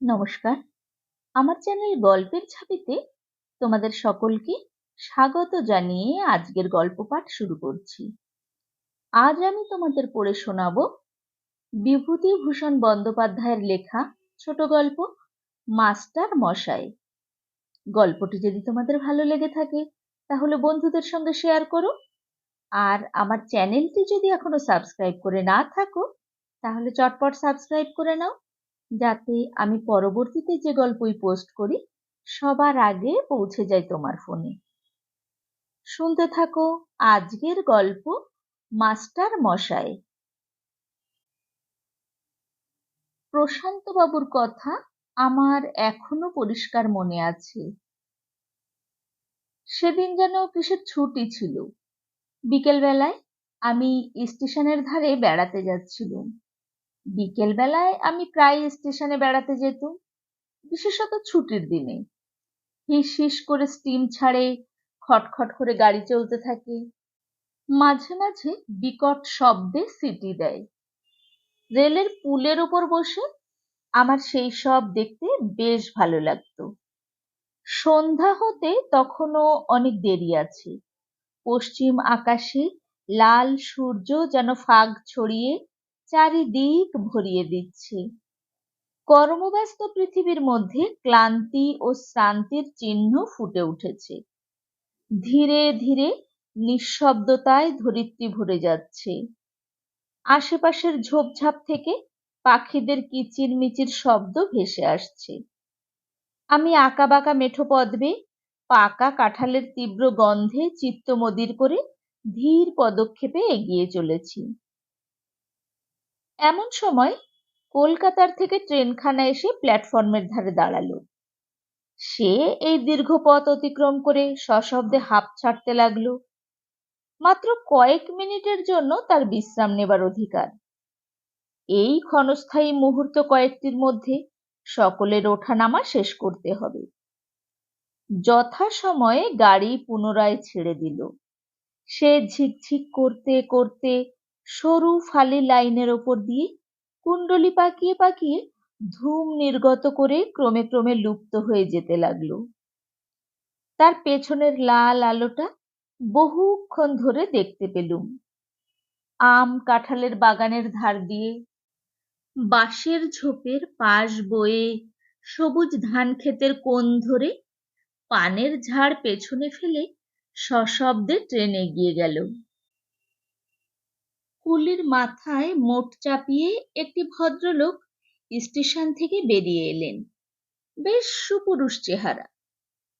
নমস্কার। আমার চ্যানেল গল্পের ঝাঁপিতে তোমাদের সকলকে স্বাগত জানিয়ে আজকের গল্প পাঠ শুরু করছি। আজ আমি তোমাদের পড়ে শোনাবো বিভূতিভূষণ বন্দ্যোপাধ্যায়ের লেখা ছোট গল্প মাস্টার মশাই। গল্পটি যদি তোমাদের ভালো লেগে থাকে তাহলে বন্ধুদের সঙ্গে শেয়ার করো, আর আমার চ্যানেলটি যদি এখনো সাবস্ক্রাইব করে না থাকো তাহলে চটপট সাবস্ক্রাইব করে নাও, যাতে আমি পরবর্তীতে যে গল্পই পোস্ট করি সবার আগে পৌঁছে যায় তোমার ফোনে। শুনতে থাকো আজকের গল্প মাস্টার মশাই। প্রশান্ত বাবুর কথা আমার এখনো পরিষ্কার মনে আছে। সেদিন যেন কিসের ছুটি ছিল। বিকেলবেলায় আমি স্টেশনের ধারে বেড়াতে যাচ্ছিলুম। বিকেলবেলায় আমি প্রায় স্টেশনে বেড়াতে যেতুম, বিশেষত ছুটির দিনে। হিস হিস করে স্টিম ছাড়ে, খটখট করে গাড়ি চলতে থাকে, মাঝে মাঝে বিকট শব্দে সিটি দেয়। রেলের পুলের ওপর বসে আমার সেই সব দেখতে বেশ ভালো লাগতো। সন্ধ্যা হতে তখনও অনেক দেরি আছে। পশ্চিম আকাশে লাল সূর্য যেন ফাগ ছড়িয়ে চারিদিক ভরিয়ে দিচ্ছে। কর্মব্যস্ত পৃথিবীর মধ্যে ক্লান্তি ও শ্রান্তির চিহ্ন ফুটে উঠেছে। ধীরে ধীরে নিঃশব্দতায় ধরিত্রী ভরে যাচ্ছে। আশেপাশের ঝোপঝাপ থেকে পাখিদের কিচিরমিচির শব্দ ভেসে আসছে। আমি আঁকাবাঁকা মেঠো পথ বেয়ে পাকা কাঁঠালের তীব্র গন্ধে চিত্ত মদির করে ধীর পদক্ষেপে এগিয়ে চলেছি। এমন সময় কলকাতার থেকে ট্রেনখানা এসে প্ল্যাটফর্মের ধারে দাঁড়ালো। সে এই দীর্ঘ পথ অতিক্রম করে সশব্দে হাঁপ ছাড়তে লাগলো। মাত্র কয়েক মিনিটের জন্য তার বিশ্রাম নেবার অধিকার। এই ক্ষণস্থায়ী মুহূর্ত কয়েকটির মধ্যে সকলের ওঠানামা শেষ করতে হবে। যথাসময়ে গাড়ি পুনরায় ছেড়ে দিল। সে ঝিকঝিক করতে করতে সরু ফালি লাইনের ওপর দিয়ে কুণ্ডলি পাকিয়ে পাকিয়ে ধূম নির্গত করে ক্রমে ক্রমে লুপ্ত হয়ে যেতে লাগলো। তার পেছনের লাল আলোটা বহুক্ষণ ধরে দেখতে পেলুম। আম কাঁঠালের বাগানের ধার দিয়ে, বাঁশের ঝোপের পাশ বয়ে, সবুজ ধান ক্ষেতের কোণ ধরে, পানের ঝাড় পেছনে ফেলে সশব্দে ট্রেন এগিয়ে গেল। কুলির মাথায় মোট চাপিয়ে একটি ভদ্রলোক স্টেশন থেকে বেরিয়ে এলেন। বেশ সুপুরুষ চেহারা,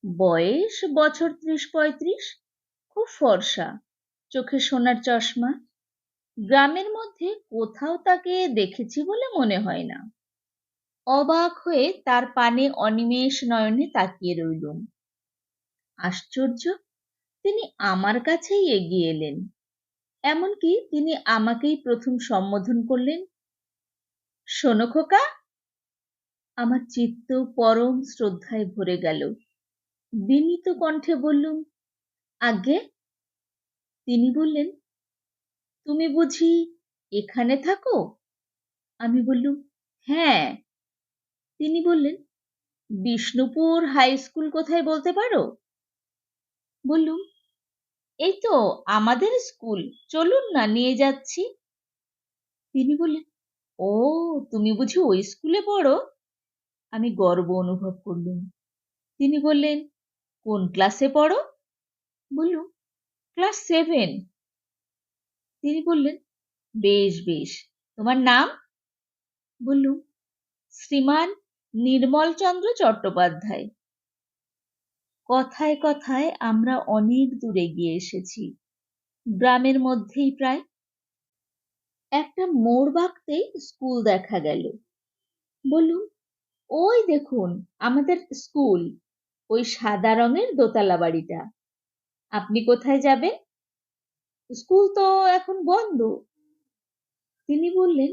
বয়স বছর ৩০-৩৫, খুব ফর্সা, চোখে সোনার চশমা। গ্রামের মধ্যে কোথাও তাকে দেখেছি বলে মনে হয় না। অবাক হয়ে তার পানে অনিমেষ নয়নে তাকিয়ে রইলুম। আশ্চর্য, তিনি আমার কাছেই এগিয়ে এলেন। এমনকি তিনি আমাকেই প্রথম সম্বোধন করলেন, শোনো খোকা। আমার চিত্ত পরম শ্রদ্ধায় ভরে গেল। বিনীত কণ্ঠে বললুম, আজ্ঞে। তিনি বললেন, তুমি বুঝি এখানে থাকো? আমি বললুম, হ্যাঁ। তিনি বললেন, বিষ্ণুপুর হাই স্কুল কোথায় বলতে পারো? বললুম, এই তো আমাদের স্কুল, চলুন না, নিয়ে যাচ্ছি। তিনি বললেন, ও, তুমি বুঝি ওই স্কুলে পড়ো? আমি গর্ব অনুভব করলুম। তিনি বললেন, কোন ক্লাসে পড়ো? বললুম, ক্লাস 7। তিনি বললেন, বেশ বেশ, তোমার নাম? বললুম, শ্রীমান নির্মলচন্দ্র চট্টোপাধ্যায়। কথায় কথায় আমরা অনেক দূর এগিয়ে এসেছি, গ্রামের মধ্যেই প্রায়। একটা মোড় বাঁকতেই স্কুল দেখা গেল। বললুম, ওই দেখুন আমাদের স্কুল, ওই সাদা রঙের দোতলা বাড়িটা। আপনি কোথায় যাবেন? স্কুল তো এখন বন্ধ। তিনি বললেন,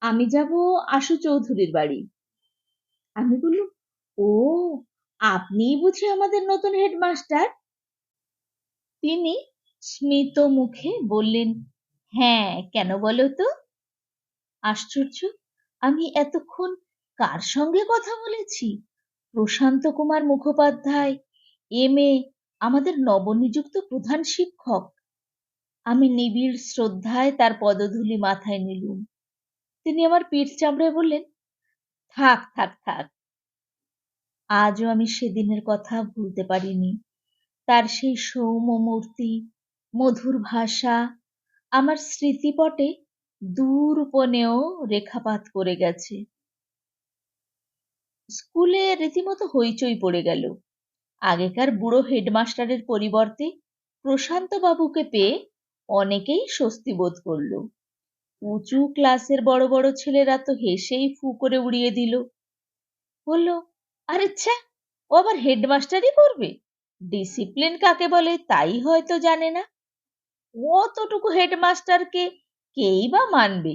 আমি যাব আশু চৌধুরীর বাড়ি। আমি বললুম, ও, আপনিই বুঝি আমাদের নতুন হেডমাস্টার? তিনি স্মিত মুখে বললেন, হ্যাঁ, কেন বলো তো? আশ্চর্য, আমি এতক্ষণ কার সঙ্গে কথা বলেছি? প্রশান্ত কুমার মুখোপাধ্যায়, MA, আমাদের নবনিযুক্ত প্রধান শিক্ষক। আমি নিবিড় শ্রদ্ধায় তার পদধূলি মাথায় নিলুম। তিনি আমার পিঠ চামড়ে বললেন, থাক থাক থাক। আজও আমি সেদিনের কথা ভুলতে পারিনি। তার সেই সৌম্য মূর্তি, মধুর ভাষা আমার স্মৃতিপটে দূরপনেও রেখাপাত করে গেছে। স্কুলে রীতিমতো হইচই পড়ে গেল। আগেকার বুড়ো হেডমাস্টারের পরিবর্তে প্রশান্ত বাবুকে পেয়ে অনেকেই স্বস্তি বোধ করল। উঁচু ক্লাসের বড় বড় ছেলেরা তো হেসেই ফু করে উড়িয়ে দিল। বলল, আরে ছ্যা, ও আবার হেডমাস্টারই করবে? ডিসিপ্লিন কাকে বলে তাই হয়তো জানে না। অতটুকু হেডমাস্টারকে কেই বা মানবে?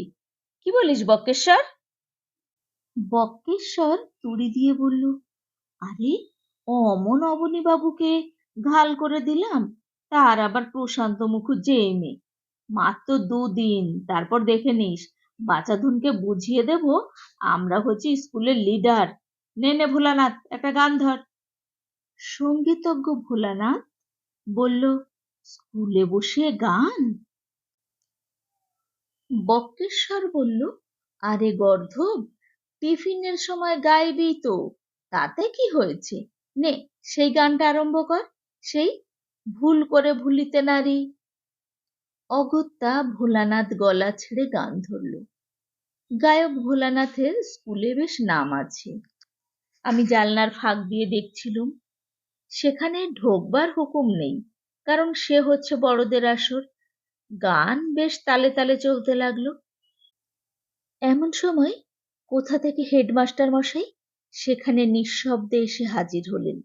কি বলিস বক্কেশ্বর? বক্কেশ্বর তুড়ি দিয়ে বলল, আরে অমন অবনী বাবুকে ঘাল করে দিলাম, তার আবার প্রশান্ত মুখুজ্জে এমে। মাত্র 2 দিন, তারপর দেখে নিস বাচাধনকে বুঝিয়ে দেব আমরা হচ্ছি স্কুলের লিডার। নে নে ভোলানাথ, একটা গান ধর। সঙ্গীতজ্ঞ ভোলানাথ বলল, স্কুলে বসে গান? বক্রেশ্বর বলল, আরে গর্ধব, টিফিনের সময় গাইবি তো, তাতে কি হয়েছে? নে সেই গানটা আরম্ভ কর, সেই ভুল করে ভুলিতে নারী। অগত্যা ভোলানাথ গলা ছেড়ে গান ধরল। গায়ক ভোলানাথের স্কুলে বেশ নাম আছে। আমি জানলার ফাঁক দিয়ে দেখছিলুম। সেখানে ঢোকবার হুকুম নেই, কারণ সে হচ্ছে বড়দের আসর। গান বেশ তালে তালে চলতে লাগলো। এমন সময় কোথা থেকে হেডমাস্টার মশাই সেখানে নিঃশব্দে এসে হাজির হলেন।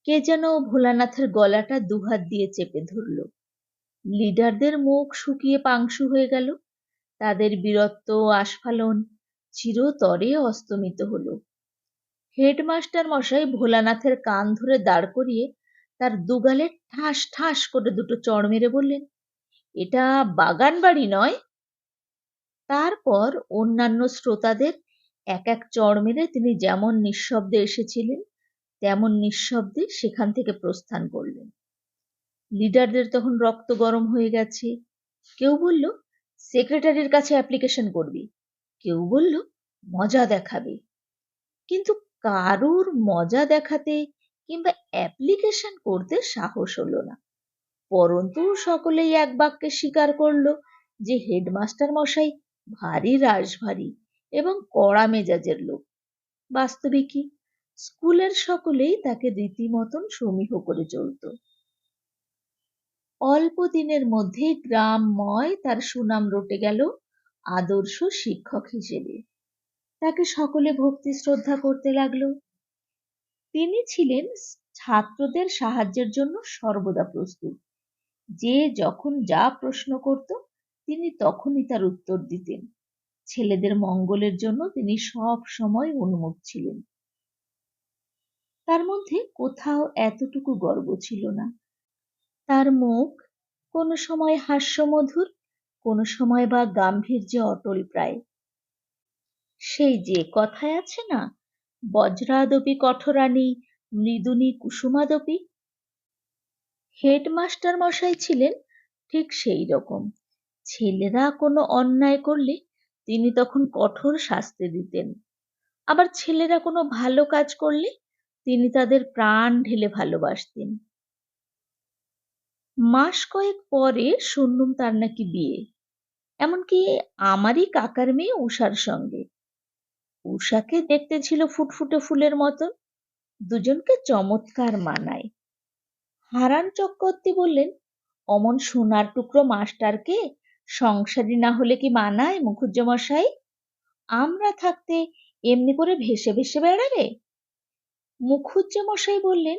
কে যেন ভোলানাথের গলাটা দুহাত দিয়ে চেপে ধরল। লিডারদের মুখ শুকিয়ে পাংশু হয়ে গেল। তাদের বীরত্ব আস্ফালন চিরতরে অস্তমিত হলো। হেডমাস্টার মশাই ভোলানাথের কান ধরে দাঁড় করিয়ে তার দুগালে ঠাস ঠাস করে দুটো চড় মেরে বললেন, এটা বাগান বাড়ি নয়। তারপর অন্যান্য শ্রোতাদের এক এক চড় মেরে তিনি যেমন নিঃশব্দে এসেছিলেন তেমন নিঃশব্দে সেখান থেকে প্রস্থান করলেন। লিডারদের তখন রক্ত গরম হয়ে গেছে। কেউ বলল, সেক্রেটারির কাছে অ্যাপ্লিকেশন করবি। কেউ বলল, মজা দেখাবে। কিন্তু কারুর মজা দেখাতে কিংবা অ্যাপ্লিকেশন করতে সাহস হলো না। পরন্তু সকলেই এক বাক্যে স্বীকার করল যে হেডমাস্টার মশাই ভারী রাশভারী এবং কড়া মেজাজের লোক। বাস্তবিকই স্কুলের সকলেই তাকে রীতিমতন সমীহ করে চলত। অল্প দিনের মধ্যেই গ্রামময় তার সুনাম রটে গেল আদর্শ শিক্ষক হিসেবে। তাকে সকলে ভক্তি শ্রদ্ধা করতে লাগলো। তিনি ছিলেন ছাত্রদের সাহায্যের জন্য সর্বদা প্রস্তুত। যে যখন যা প্রশ্ন করত তিনি তখনই তার উত্তর দিতেন। ছেলেদের মঙ্গলের জন্য তিনি সব সময় উন্মুখ ছিলেন। তার মধ্যে কোথাও এতটুকু গর্ব ছিল না। তার মুখ কোনো সময় হাস্যমধুর, কোনো সময় বা গাম্ভীর্যে অটল প্রায়। সেই যে কথায় আছে না, বজ্রাদপি কঠোরানি মৃদুনি কুসুমাদপি। হেডমাস্টার মশাই ছিলেন ঠিক সেই রকম। ছেলেরা কোনো অন্যায় করলে তিনি তখন কঠোর শাস্তি দিতেন। আবার ছেলেরা কোনো ভালো কাজ করলে তিনি তাদের প্রাণ ঢেলে ভালোবাসতেন। মাস কয়েক পরে শুনলুম তার নাকি বিয়ে, এমনকি আমারই কাকার মেয়ে উষার সঙ্গে। উষাকে দেখতে ছিল ফুটফুটে ফুলের মতন, দুজনকে চমৎকার মানায়। হারান চক্রবর্তী বললেন, অমন সোনার টুকরো মাস্টারকে সংসারী না হলে কি মানায় মুখুজ্জে মশাই? আমরা থাকতে এমনি করে ভেসে ভেসে বেড়াবে? মুখুজ্জে মশাই বললেন,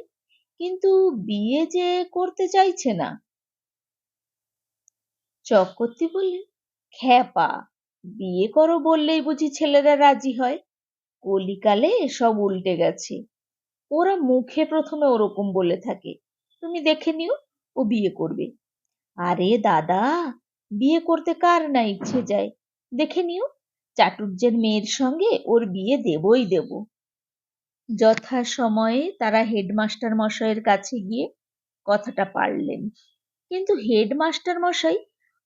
কিন্তু বিয়ে যে করতে চাইছে না। চক্রবর্তী বললেন, খ্যাপা, বিয়ে করো বললেই বুঝি ছেলেরা রাজি হয়? কলিকালে সব উল্টে গেছে। ওরা মুখে প্রথমে ওরকম বলে থাকে, তুমি দেখে নিও ও বিয়ে করবে। আরে দাদা, বিয়ে করতে কার না ইচ্ছে যায়? দেখে নিও, চাটুর্যের মেয়ের সঙ্গে ওর বিয়ে দেবই দেব। যথাসময়ে তারা হেডমাস্টার মশাইয়ের কাছে গিয়ে কথাটা পাড়লেন, কিন্তু হেডমাস্টার মশাই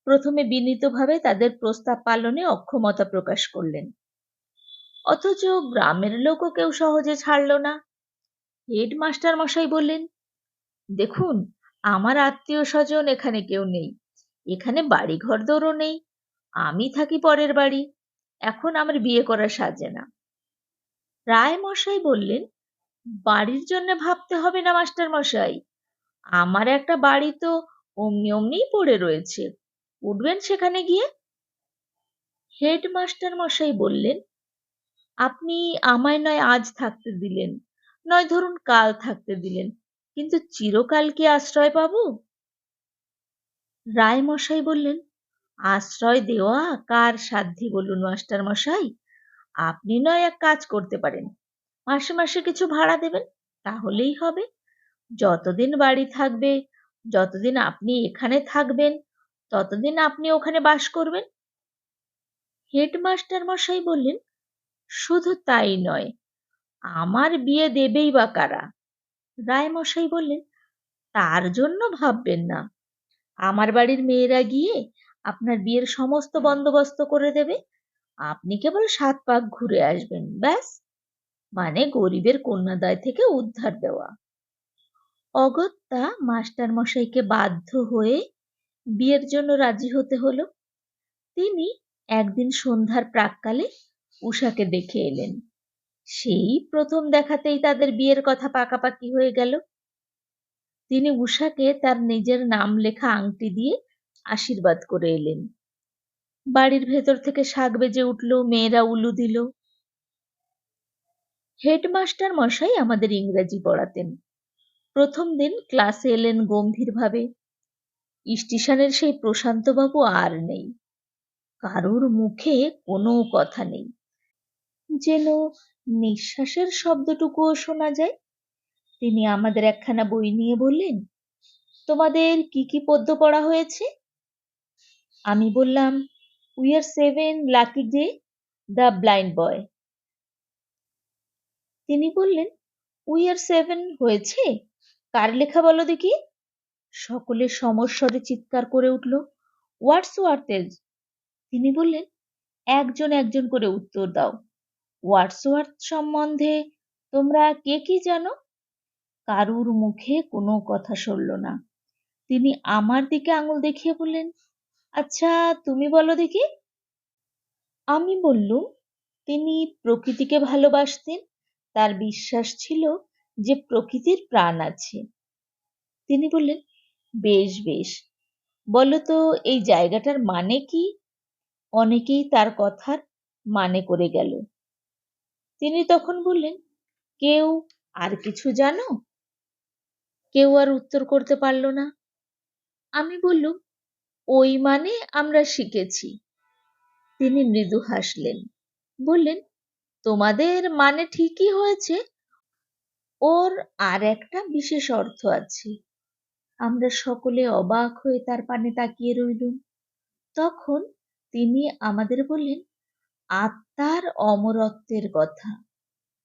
প্রথমে বিনীতভাবে তাদের প্রস্তাব পালনে অক্ষমতা প্রকাশ করলেন, অথচ গ্রামের লোকও কেউ সহজে ছাড়ল না। হেডমাস্টার মশাই বললেন, দেখুন, আমার আত্মীয় স্বজন এখানে কেউ নেই, এখানে বাড়ি ঘর দোরও নেই, আমি থাকি পরের বাড়ি, এখন আমার বিয়ে করা সাজে না। রায় মশাই বললেন, বাড়ির জন্য ভাবতে হবে না মাস্টার মশাই, আমার একটা বাড়ি তো অমনি অমনিই পড়ে রয়েছে, উঠবেন সেখানে গিয়ে। হেডমাস্টার মশাই বললেন, আপনি আমায় নয় আজ থাকতে দিলেন, নয় ধরুন কাল থাকতে দিলেন, কিন্তু চিরকাল কি আশ্রয় পাবো? রায় মশাই বললেন, আশ্রয় দেওয়া কার সাধ্যি বলুন মাস্টার মশাই, আপনি নয় এক কাজ করতে পারেন, মাসে মাসে কিছু ভাড়া দেবেন, তাহলেই হবে। যতদিন বাড়ি থাকবে, যতদিন আপনি এখানে থাকবেন, ততদিন আপনি ওখানে বাস করবেন। হেডমাস্টার মশাই বললেন, শুধু তাই নয়, আমার বিয়ে দেবেই বা কারা? রায় মশাই বললেন, তার জন্য ভাববেন না, আমার বাড়ির মেয়েরা গিয়ে আপনার বিয়ের সমস্ত বন্দোবস্ত করে দেবে, আপনি কেবল 7 পাক ঘুরে আসবেন, ব্যাস। মানে গরিবের কন্যাদায় থেকে উদ্ধার দেওয়া। অগত্যা মাস্টার মশাইকে বাধ্য হয়ে বিয়ের জন্য রাজি হতে হলো। তিনি একদিন সন্ধ্যার প্রাক্কালে উষাকে দেখে এলেন। সেই প্রথম দেখাতেই তাদের বিয়ের কথা পাকাপাকি হয়ে গেল। তিনি উষাকে তার নিজের নাম লেখা আংটি দিয়ে আশীর্বাদ করে এলেন। বাড়ির ভেতর থেকে শাক বেজে উঠল, মেয়েরা উলু দিল। হেডমাস্টার মশাই আমাদের ইংরেজি পড়াতেন। প্রথম দিন ক্লাসে এলেন গম্ভীরভাবে। স্টেশনের সেই প্রশান্তবাবু আর নেই, কারুর মুখে কোনো কথা নেই, যেন নিঃশ্বাসের শব্দটুকুও শোনা যায়। তিনি আমাদের একখানা বই নিয়ে বললেন, তোমাদের কি কি পদ্য পড়া হয়েছে? আমি বললাম, we are 7 lucky day, the blind বয়। তিনি বললেন, উই আর 7 হয়েছে, কার লেখা বলো দেখি? সকলে সমস্বরে চিৎকার করে উঠল, ওয়ার্ডসওয়ার্থের। তিনি বললেন, একজন একজন করে উত্তর দাও, ওয়ার্ডসওয়ার্থ সম্বন্ধে তোমরা কে কি জানো? কারুর মুখে কোনো কথা সরল না। তিনি আমার দিকে আঙুল দেখিয়ে বললেন, আচ্ছা তুমি বলো দেখি। আমি বললুম, তিনি প্রকৃতিকে ভালোবাসতেন, তার বিশ্বাস ছিল যে প্রকৃতির প্রাণ আছে। তিনি বললেন, বেশ বেশ, বলো তো এই জায়গাটার মানে কি? অনেকেই তার কথার মানে করে গেল। তিনি তখন বললেন, কেউ আর কিছু জানো? কেউ আর উত্তর করতে পারল না। আমি বললুম, ওই মানে আমরা শিখেছি। তিনি মৃদু হাসলেন, বললেন, তোমাদের মানে ঠিকই হয়েছে, ওর আর একটা বিশেষ অর্থ আছে। আমরা সকলে অবাক হয়ে তার পানে তাকিয়ে রইলুম। তখন তিনি আমাদের বললেন, আত্মার অমরত্বের কথা।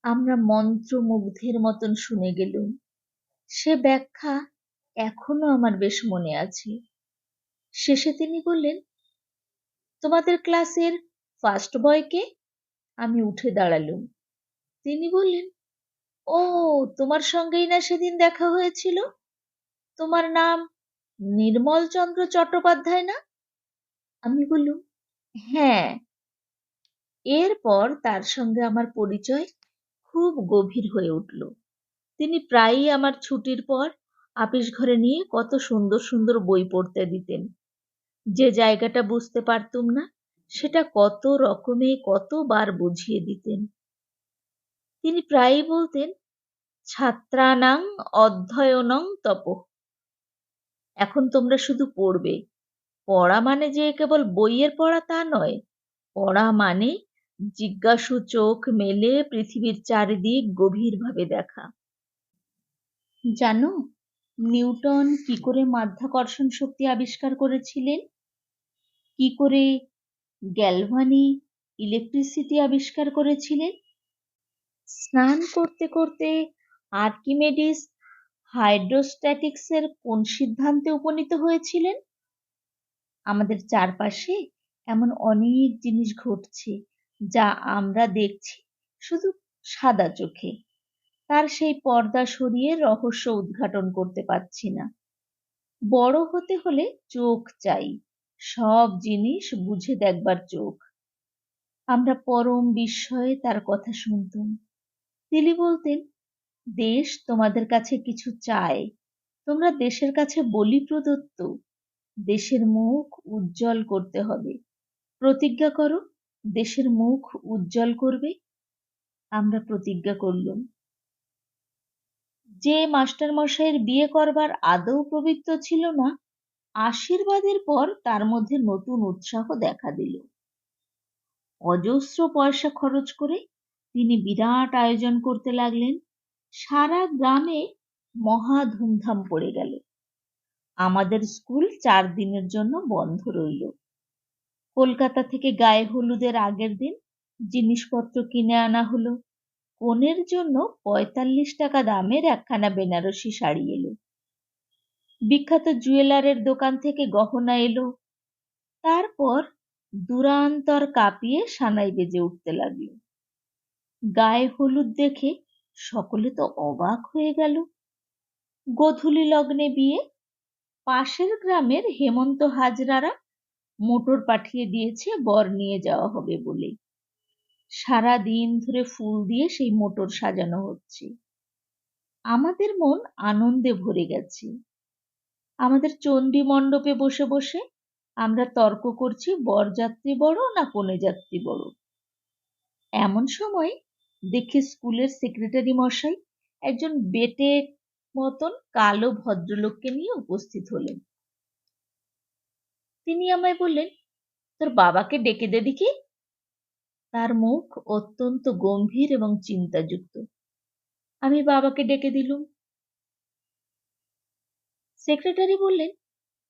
আমরা মন্ত্রমুগ্ধের মতন শুনে গেলুম। সে ব্যাখ্যা এখনো আমার বেশ মনে আছে। শেষে তিনি বললেন, তোমাদের ক্লাসের ফার্স্ট বয়কে? আমি উঠে দাঁড়ালুম। তিনি বললেন, ও, তোমার সঙ্গেই না সেদিন দেখা হয়েছিল? তোমার নাম নির্মল চন্দ্র চট্টোপাধ্যায় না? আমি বললুম, হ্যাঁ। এরপর তার সঙ্গে আমার পরিচয় খুব গভীর হয়ে উঠল। তিনি প্রায়ই আমার ছুটির পর আপিস ঘরে নিয়ে কত সুন্দর সুন্দর বই পড়তে দিতেন। যে জায়গাটা বুঝতে পারতুম না, সেটা কত রকমে কতবার বুঝিয়ে দিতেন। তিনি প্রায়ই বলতেন, ছাত্রানাং অধ্যয়নং তপঃ। এখন তোমরা শুধু পড়বে। পড়া মানে যে কেবল বইয়ের পড়া তা নয়, পড়া মানে জিজ্ঞাসু চোখ মেলে পৃথিবীর চারিদিক গভীরভাবে দেখা। জানো, নিউটন কি করে মাধ্যাকর্ষণ শক্তি আবিষ্কার করেছিলেন? কি করে গ্যালভানি ইলেকট্রিসিটি আবিষ্কার করেছিলেন? স্নান করতে করতে আর্কিমেডিস হাইড্রোস্ট্যাটিক্সের কোন সিদ্ধান্তে উপনীত হয়েছিলেন? আমাদের চারপাশে এমন অনেক জিনিস ঘটছে যা আমরা দেখছি শুধু সাদা চোখে, তার সেই পর্দা সরিয়ে রহস্য উদ্ঘাটন করতে পারছি না। বড় হতে হলে চোখ চাই, সব জিনিস বুঝে দেখবার চোখ। আমরা পরম বিস্ময়ে তার কথা শুনতুম। তিনি বলতেন, দেশ তোমাদের কাছে কিছু চায়, তোমরা দেশের কাছে বলি প্রদত্ত। দেশের মুখ উজ্জ্বল করতে হবে, প্রতিজ্ঞা করো দেশের মুখ উজ্জ্বল করবে। আমরা প্রতিজ্ঞা করলুম। যে মাস্টার মশাইয়ের বিয়ে করবার আদৌ প্রবৃত্ত ছিল না, আশীর্বাদের পর তার মধ্যে নতুন উৎসাহ দেখা দিল। অজস্র পয়সা খরচ করে তিনি বিরাট আয়োজন করতে লাগলেন। সারা গ্রামে মহা ধুমধাম পড়ে গেল। আমাদের স্কুল 4 দিনের জন্য বন্ধ রইল। কলকাতা থেকে গায়ে হলুদের আগের দিন জিনিসপত্র কিনে আনা হলো। কনের জন্য 45 টাকা দামের একখানা বেনারসি শাড়ি এলো। বিখ্যাত জুয়েলারের দোকান থেকে গহনা এলো। তারপর দূরান্তর কাঁপিয়ে সানাই বেজে উঠতে লাগলো। গায়ে হলুদ দেখে সকলে তো অবাক হয়ে গেল। গোধূলি লগ্নে বিয়ে। পাশের গ্রামের হেমন্ত হাজরারা মোটর পাঠিয়ে দিয়েছে বর নিয়ে যাওয়া হবে বলে। সারা দিন ধরে ফুল দিয়ে সেই মোটর সাজানো হচ্ছে। আমাদের মন আনন্দে ভরে গেছে। আমাদের চণ্ডী মণ্ডপে বসে বসে আমরা তর্ক করছি বরযাত্রী বড় না কনে যাত্রী বড়। এমন সময় দেখি স্কুলের সেক্রেটারি মশাই একজন বেটে মতন কালো ভদ্রলোককে নিয়ে উপস্থিত হলেন। তিনি আমায় বললেন, তোর বাবাকে ডেকে দে দেখি। তার মুখ অত্যন্ত গম্ভীর এবং চিন্তাযুক্ত। আমি বাবাকে ডেকে দিলুম। সেক্রেটারি বললেন,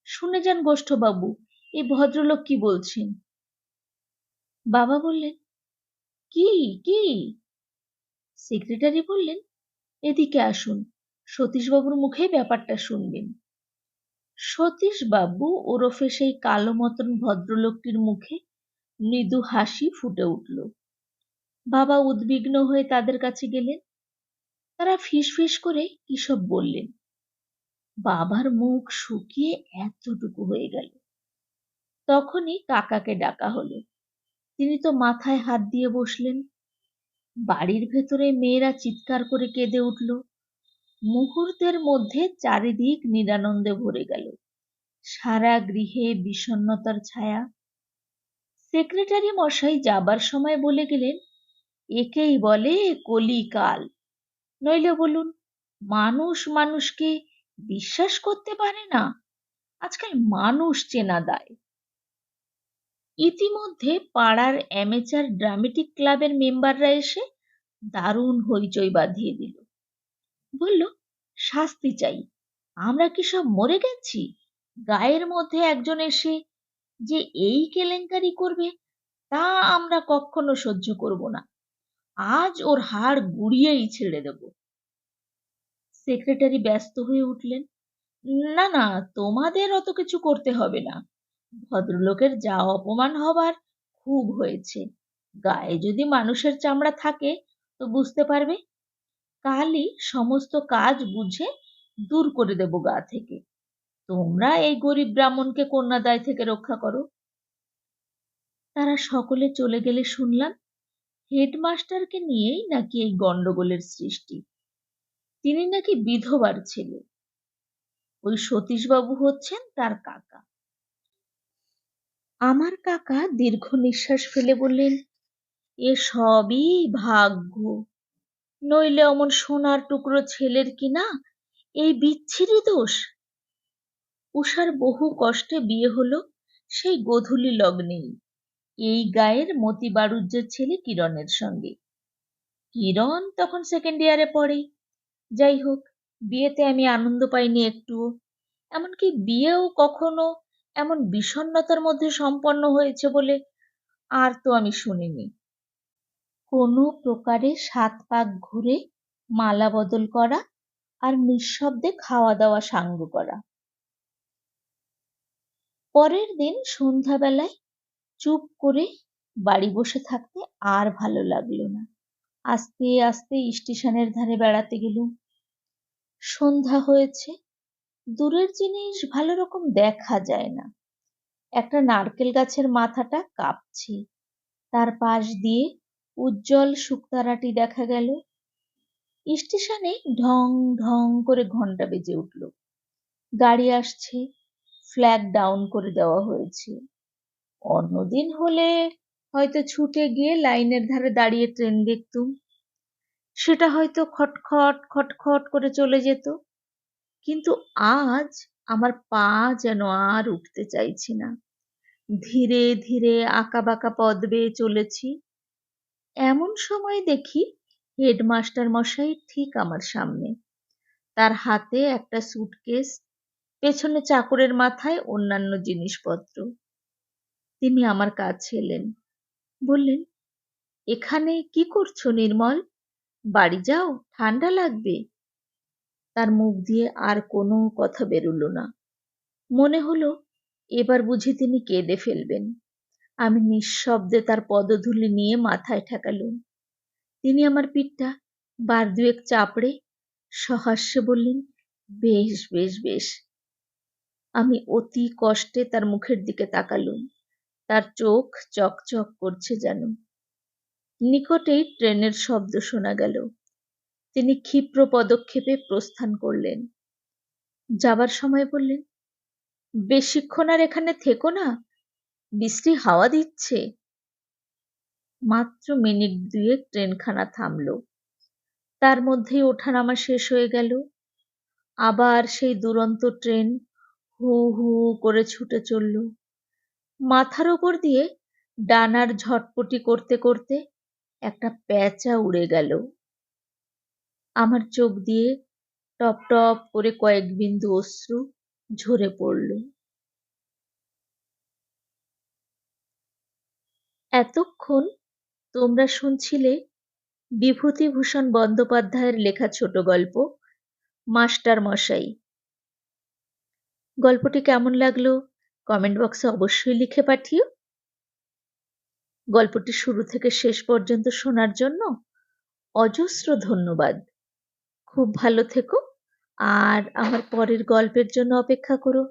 শুনে যান গোষ্ঠবাবু, এই ভদ্রলোক কি বলছেন। বাবা বললেন, কি কি? সেক্রেটারি বললেন, এদিকে আসুন, সতীশবাবুর মুখে ব্যাপারটা শুনবেন। সতীশবাবু ওরফে সেই কালো মতন ভদ্রলোকটির মুখে মৃদু হাসি ফুটে উঠল। বাবা উদ্বিগ্ন হয়ে তাদের কাছে গেলেন। তারা ফিসফিস করে কি সব বললেন। বাবার মুখ শুকিয়ে এতটুকু হয়ে গেল। তখনই কাকাকে ডাকা হলো। তিনি তো মাথায় হাত দিয়ে বসলেন। বাড়ির ভেতরে মেয়েরা চিৎকার করে কেঁদে উঠল। মুহূর্তের মধ্যে চারিদিক নিরানন্দে ভরে গেল। সারা গৃহে বিষণ্ণতার ছায়া। সেক্রেটারি মশাই যাবার সময় বলে গেলেন, একেই বলে কলিকাল। নইলে বলুন, মানুষ মানুষকে বিশ্বাস করতে পারে না। আজকাল মানুষ চেনা দায়। ইতিমধ্যে পাড়ার অ্যামেচার ড্রামেটিক ক্লাবের মেম্বাররা এসে দারুণ হইচই বাঁধিয়ে দিল। বলল, শাস্তি চাই। আমরা কি সব মরে গেছি? গায়ের মধ্যে একজন এসে যে এই কেলেঙ্কারি করবে তা আমরা কখনো সহ্য করব না। আজ ওর হাড় গুড়িয়েই ছেড়ে দেব। সেক্রেটারি ব্যস্ত হয়ে উঠলেন, না না, তোমাদের অত কিছু করতে হবে না। ভদ্রলোকের যা অপমান হবার খুব হয়েছে। গায়ে যদি মানুষের চামড়া থাকে তো বুঝতে পারবে। কালই সমস্ত কাজ বুঝে দূর করে দেব গা থেকে। তোমরা এই গরিব ব্রাহ্মণকে কন্যাদায় থেকে রক্ষা করো। তারা সকলে চলে গেলে শুনলাম হেডমাস্টারকে নিয়েই নাকি এই গন্ডগোলের সৃষ্টি। তিনি নাকি বিধবার ছেলে। ওই সতীশবাবু হচ্ছেন তার কাকা। আমার কাকা দীর্ঘ নিঃশ্বাস ফেলে বললেন, এ সবই ভাগ্য। নইলে অমন সোনার টুকরো ছেলের কিনা এই বিচ্ছিরি দোষ। উষার বহু কষ্টে বিয়ে হলো সেই গোধূলি লগ্নেই এই গায়ের মতি বাড়ুজ্যের ছেলে কিরণের সঙ্গে। কিরণ তখন সেকেন্ড ইয়ারে পড়ে। যাই হোক, বিয়েতে আমি আনন্দ পাইনি একটুও। এমনকি বিয়েও কখনো এমন বিষণ্ণতার মধ্যে সম্পন্ন হয়েছে বলে আর তো আমি শুনিনি। কোনো প্রকারে ৭ পাক ঘুরে মালা বদল করা আর নিঃশব্দে খাওয়া দাওয়া সাঙ্গ করা। পরের দিন সন্ধ্যাবেলায় চুপ করে বাড়ি বসে থাকতে আর ভালো লাগলো না। আস্তে আস্তে স্টেশনের ধারে বেড়াতে গেলুম। সন্ধ্যা হয়েছে, দূরের জিনিস ভালো রকম দেখা যায় না। একটা নারকেল গাছের মাথাটা কাঁপছে, তার পাশ দিয়ে উজ্জ্বল শুকতারাটি দেখা গেল। স্টেশনে ঢং ঢং করে ঘন্টা বেজে উঠল। গাড়ি আসছে, ফ্ল্যাগ ডাউন করে দেওয়া হয়েছে। অন্যদিন হলে হয়তো ছুটে গিয়ে লাইনের ধারে দাঁড়িয়ে ট্রেন দেখতুম, সেটা হয়তো খটখট খটখট করে চলে যেত। কিন্তু আজ আমার পা যেন আর উঠতে চাইছে না। ধীরে ধীরে আঁকাবাঁকা পথ বেয়ে চলেছি। এমন সময় দেখি হেডমাস্টার মশাই ঠিক আমার সামনে, তার হাতে একটা সুটকেস, পেছনে চাকরের মাথায় অন্যান্য জিনিসপত্র। তিনি আমার কাছে এলেন, বললেন, এখানে কি করছো নির্মল? বাড়ি যাও, ঠান্ডা লাগবে। তার মুখ দিয়ে আর কোনো কথা বেরোলো না। মনে হলো এবার বুঝি তিনি কেঁদে ফেলবেন। আমি নিঃশব্দে তার পদধূলি নিয়ে মাথায় ঠেকালুম। তিনি আমার পিঠটা বার দুয়েক চাপড়ে সহাস্যে বললেন, বেশ বেশ বেশ। আমি অতি কষ্টে তার মুখের দিকে তাকালুম। তার চোখ চকচক করছে যেন। নিকটেই ট্রেনের শব্দ শোনা গেল। তিনি ক্ষিপ্র পদক্ষেপে প্রস্থান করলেন। যাবার সময় বললেন, বেশিক্ষণ আর এখানে থেকো না, বিশ্রী হাওয়া দিচ্ছে। মাত্র মিনিট দুয়েক ট্রেনখানা থামল। তার মধ্যেই ওঠানামা শেষ হয়ে গেল। আবার সেই দুরন্ত ট্রেন হু হু করে ছুটে চলল। মাথার ওপর দিয়ে ডানার ঝটপটি করতে করতে একটা প্যাঁচা উড়ে গেল। আমার চোখ দিয়ে টপ টপ করে কয়েক বিন্দু অশ্রু ঝরে পড়ল। এতক্ষণ তোমরা শুনছিলে বিভূতিভূষণ বন্দ্যোপাধ্যায়ের লেখা ছোট গল্প মাস্টার মশাই। গল্পটি কেমন লাগলো কমেন্ট বক্সে অবশ্যই লিখে পাঠিও। গল্পটি শুরু থেকে শেষ পর্যন্ত শোনার জন্য অজস্র ধন্যবাদ। খুব ভালো থেকো আর আমার পরের গল্পের জন্য অপেক্ষা করো।